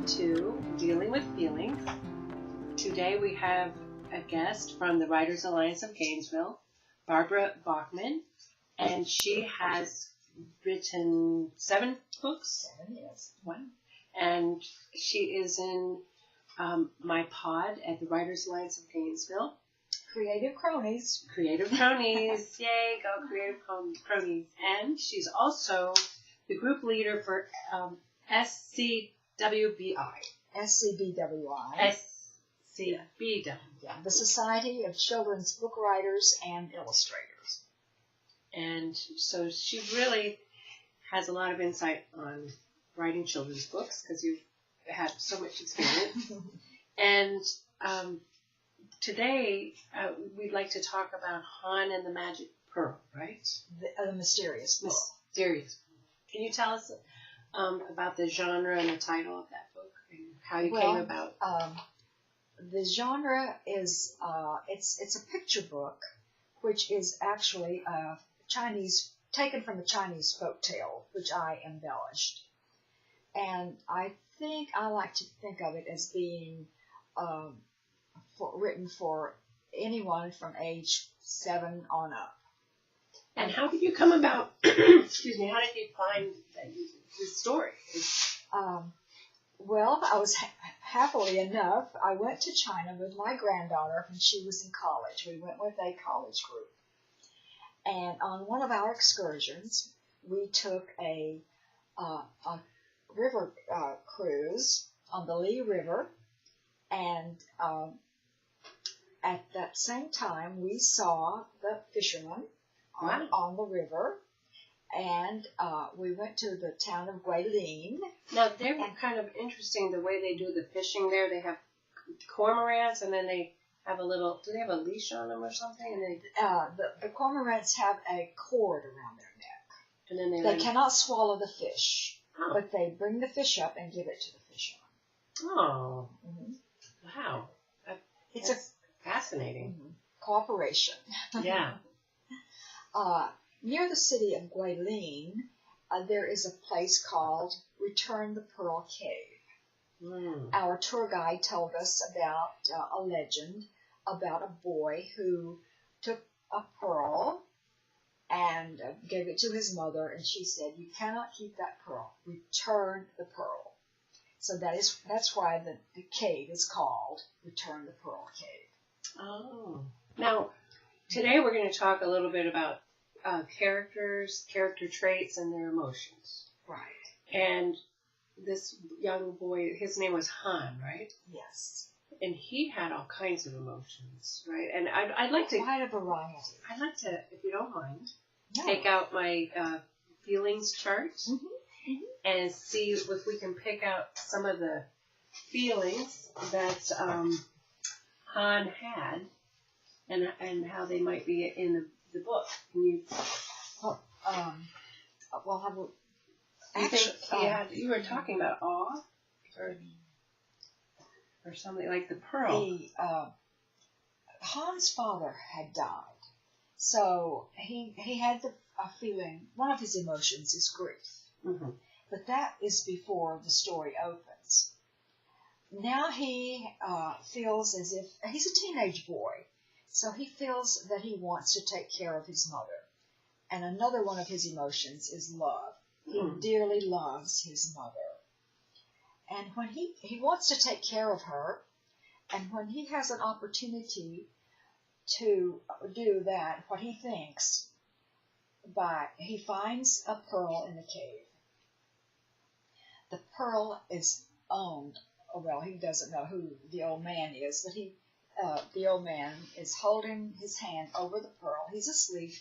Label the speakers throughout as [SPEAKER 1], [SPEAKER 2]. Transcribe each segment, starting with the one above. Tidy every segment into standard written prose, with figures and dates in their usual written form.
[SPEAKER 1] to Dealing with Feelings. Today we have a guest from the Writers Alliance of Gainesville, Barbara Bockman, and she has written 7 books.
[SPEAKER 2] 7, yes.
[SPEAKER 1] Wow. And she is in my pod at the Writers Alliance of Gainesville.
[SPEAKER 2] Creative Cronies.
[SPEAKER 1] Creative Cronies. Yay, go Creative Cronies. And she's also the group leader for SCWBI.
[SPEAKER 2] SCBWI.
[SPEAKER 1] SCBWI.
[SPEAKER 2] Yeah, the Society of Children's Book Writers and Illustrators.
[SPEAKER 1] And so she really has a lot of insight on writing children's books because you've had so much experience. And today we'd like to talk about Han and the Magic Pearl, right?
[SPEAKER 2] The mysterious book.
[SPEAKER 1] Mysterious. Can you tell us about the genre and the title of that book and how you came about?
[SPEAKER 2] The genre is it's a picture book, which is actually taken from a Chinese folktale, which I embellished, and I think I like to think of it as being written for anyone from age 7 on up.
[SPEAKER 1] And how did you come about? Excuse me. How did you find this story?
[SPEAKER 2] Well, I was happily enough, I went to China with my granddaughter when she was in college. We went with a college group. And on one of our excursions, we took a river cruise on the Lee River. And at that same time, we saw the fishermen on the river. And we went to the town of Guilin.
[SPEAKER 1] Now, they're kind of interesting the way they do the fishing there. They have cormorants, and then they have a little, do they have a leash on them or something? And
[SPEAKER 2] the cormorants have a cord around their neck.
[SPEAKER 1] And then
[SPEAKER 2] they cannot swallow the fish,
[SPEAKER 1] oh.
[SPEAKER 2] But they bring the fish up and give it to the fisherman.
[SPEAKER 1] Oh,
[SPEAKER 2] mm-hmm.
[SPEAKER 1] Wow.
[SPEAKER 2] It's
[SPEAKER 1] fascinating.
[SPEAKER 2] Mm-hmm. Cooperation.
[SPEAKER 1] Yeah.
[SPEAKER 2] Near the city of Guilin, there is a place called Return the Pearl Cave.
[SPEAKER 1] Mm.
[SPEAKER 2] Our tour guide told us about a legend about a boy who took a pearl and gave it to his mother, and she said, "You cannot keep that pearl. Return the pearl." So that's why the cave is called Return the Pearl Cave.
[SPEAKER 1] Oh. Now, today we're going to talk a little bit about characters, character traits, and their emotions.
[SPEAKER 2] Right.
[SPEAKER 1] And this young boy, his name was Han, right?
[SPEAKER 2] Yes.
[SPEAKER 1] And he had all kinds of emotions, right? And I'd like to...
[SPEAKER 2] Quite a variety.
[SPEAKER 1] I'd like to, if you don't mind,
[SPEAKER 2] No.
[SPEAKER 1] take out my feelings chart
[SPEAKER 2] Mm-hmm. Mm-hmm.
[SPEAKER 1] and see if we can pick out some of the feelings that Han had and how they might be in the book. Can you...
[SPEAKER 2] Well,
[SPEAKER 1] you were talking about awe or something like the pearl.
[SPEAKER 2] Han's father had died, so he had a feeling. One of his emotions is grief,
[SPEAKER 1] Mm-hmm.
[SPEAKER 2] but that is before the story opens. Now he feels as if he's a teenage boy, so he feels that he wants to take care of his mother. And another one of his emotions is love. He dearly loves his mother. And when he wants to take care of her, and when he has an opportunity to do that, what he thinks, he finds a pearl in the cave. The pearl is owned, well, he doesn't know who the old man is, but the old man is holding his hand over the pearl. He's asleep.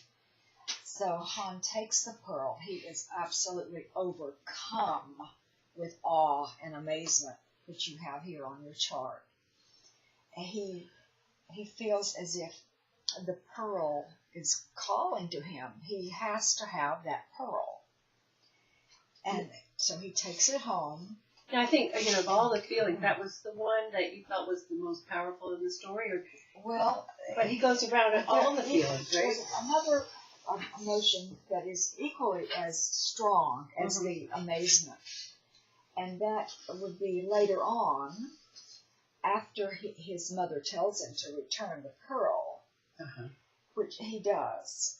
[SPEAKER 2] So Han takes the pearl. He is absolutely overcome with awe and amazement, which you have here on your chart. And he feels as if the pearl is calling to him. He has to have that pearl. And so he takes it home.
[SPEAKER 1] And I think, of all the feelings, that was the one that you felt was the most powerful in the story? But he goes around at all the feelings, right?
[SPEAKER 2] Another emotion that is equally as strong as the amazement. And that would be later on, after his mother tells him to return the pearl, which he does.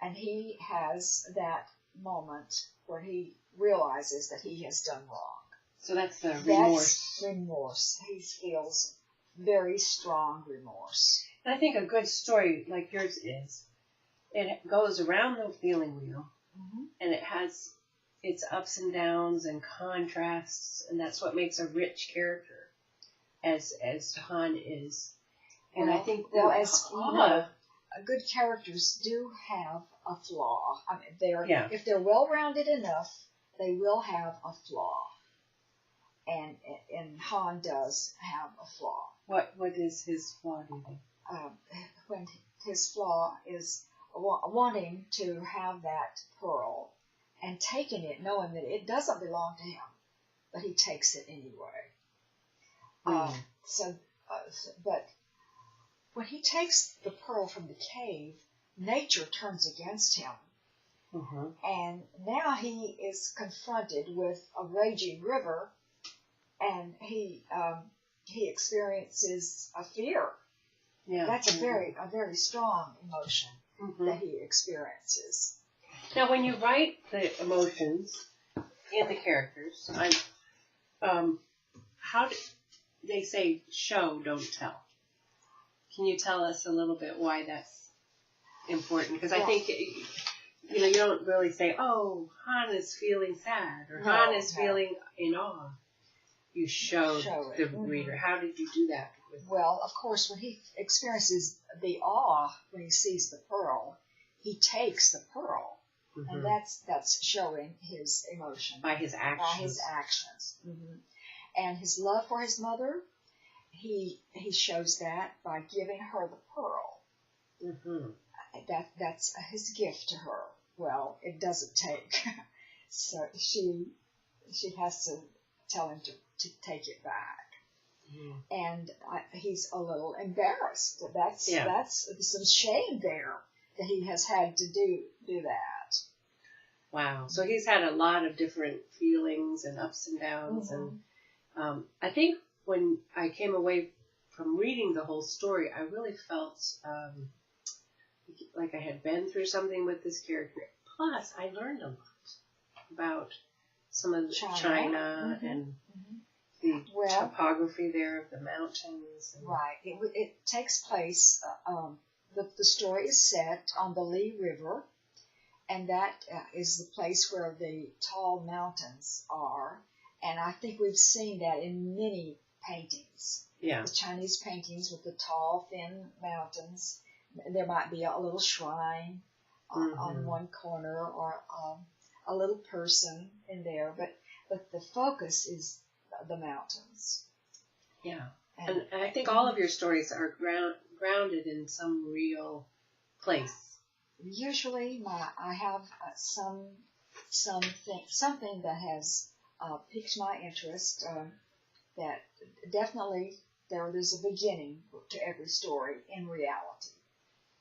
[SPEAKER 2] And he has that moment where he realizes that he has done wrong.
[SPEAKER 1] So that's the remorse.
[SPEAKER 2] That's remorse. He feels very strong remorse.
[SPEAKER 1] And I think a good story like yours is, it goes around the feeling wheel, and it has its ups and downs and contrasts, and that's what makes a rich character, as Han is. And I think
[SPEAKER 2] good characters do have a flaw. I mean, if they're well-rounded enough, they will have a flaw. And Han does have a flaw.
[SPEAKER 1] What is his flaw, do you think?
[SPEAKER 2] When his flaw is wanting to have that pearl and taking it, knowing that it doesn't belong to him, but he takes it anyway. But when he takes the pearl from the cave, nature turns against him. And now he is confronted with a raging river, and he experiences a fear. Yeah. That's a very strong emotion that he experiences.
[SPEAKER 1] Now, when you write the emotions in the characters, how do they say show, don't tell? Can you tell us a little bit why that's important? Because I think, you don't really say, oh, Han is feeling sad, or Han is feeling in awe. You show the reader. How did you do that?
[SPEAKER 2] Well, of course, when he experiences the awe when he sees the pearl, he takes the pearl. And that's showing his emotion.
[SPEAKER 1] By his actions.
[SPEAKER 2] And his love for his mother, he shows that by giving her the pearl. That's his gift to her. Well, it doesn't take. So she has to tell him to take it back. And he's a little embarrassed. That's some shame there that he has had to do that.
[SPEAKER 1] Wow. So he's had a lot of different feelings and ups and downs. And I think when I came away from reading the whole story, I really felt like I had been through something with this character. Plus, I learned a lot about some of China and the topography there of the mountains.
[SPEAKER 2] Right. It takes place, the story is set on the Li River, and that is the place where the tall mountains are. And I think we've seen that in many paintings.
[SPEAKER 1] Yeah.
[SPEAKER 2] The Chinese paintings with the tall, thin mountains. There might be a little shrine on one corner, or a little person in there, but the focus is the mountains.
[SPEAKER 1] Yeah. And I think all of your stories are grounded in some real place. Usually,
[SPEAKER 2] I have something that has piqued my interest. That definitely there's a beginning to every story in reality.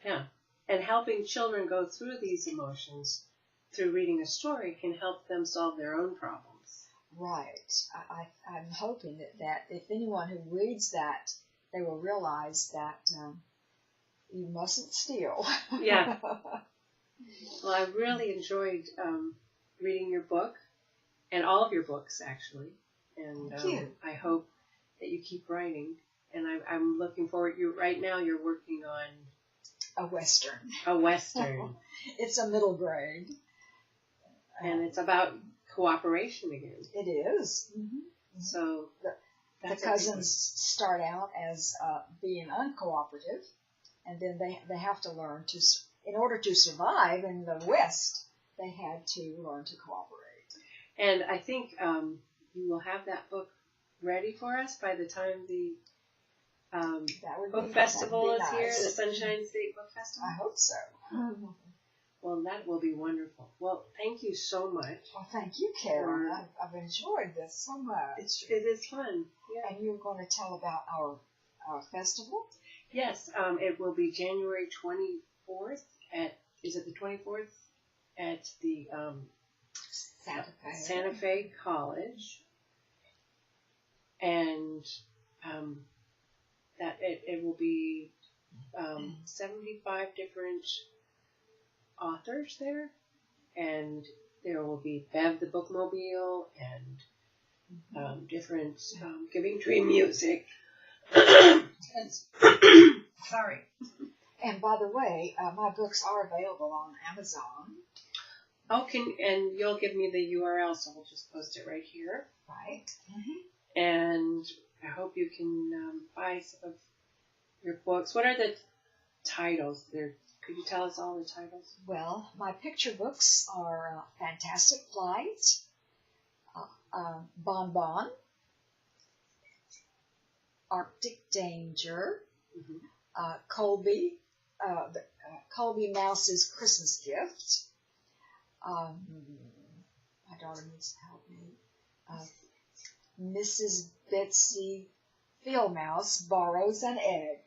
[SPEAKER 1] Yeah, and helping children go through these emotions through reading a story can help them solve their own problems.
[SPEAKER 2] Right. I'm hoping that if anyone who reads that, they will realize that you mustn't steal.
[SPEAKER 1] Yeah. Well, I really enjoyed reading your book, and all of your books, actually. And
[SPEAKER 2] Thank you.
[SPEAKER 1] I hope that you keep writing. And I'm looking forward. Right now you're working on
[SPEAKER 2] a Western.
[SPEAKER 1] A Western.
[SPEAKER 2] It's a middle grade.
[SPEAKER 1] And it's about cooperation again.
[SPEAKER 2] It is.
[SPEAKER 1] So
[SPEAKER 2] the cousins start out as being uncooperative, and then they have to learn to, in order to survive in the West, they had to learn to cooperate.
[SPEAKER 1] And I think you will have that book ready for us by the time the book festival is here, the Sunshine State Book Festival.
[SPEAKER 2] I hope so.
[SPEAKER 1] Well, that will be wonderful. Well, thank you so much.
[SPEAKER 2] Well, thank you, Karen. I've enjoyed this so much.
[SPEAKER 1] It is fun. Yeah.
[SPEAKER 2] And you're going to tell about our festival?
[SPEAKER 1] Yes. It will be January 24th is it the 24th? At the Santa Fe College. and that it will be 75 different authors there, and there will be Bev the Bookmobile and different Giving Tree music. Sorry.
[SPEAKER 2] And by the way, my books are available on Amazon.
[SPEAKER 1] Oh, and you'll give me the URL, so we'll just post it right here.
[SPEAKER 2] Right.
[SPEAKER 1] And I hope you can buy some of your books. What are the titles there? Could you tell us all the titles?
[SPEAKER 2] Well, my picture books are Fantastic Flight, Bon Bon, Arctic Danger, Colby Mouse's Christmas Gift. My daughter needs to help me. Mrs. Betsy Fieldmouse Borrows an Egg.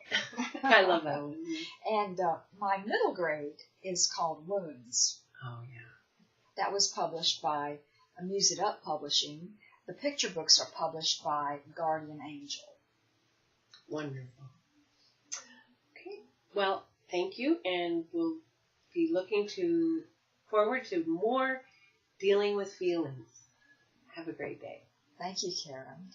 [SPEAKER 1] I love that one.
[SPEAKER 2] And my middle grade is called Wounds.
[SPEAKER 1] Oh, yeah.
[SPEAKER 2] That was published by Amuse It Up Publishing. The picture books are published by Guardian Angel.
[SPEAKER 1] Wonderful. Okay. Well, thank you, and we'll be looking forward to more dealing with feelings. Have a great day.
[SPEAKER 2] Thank you, Karen.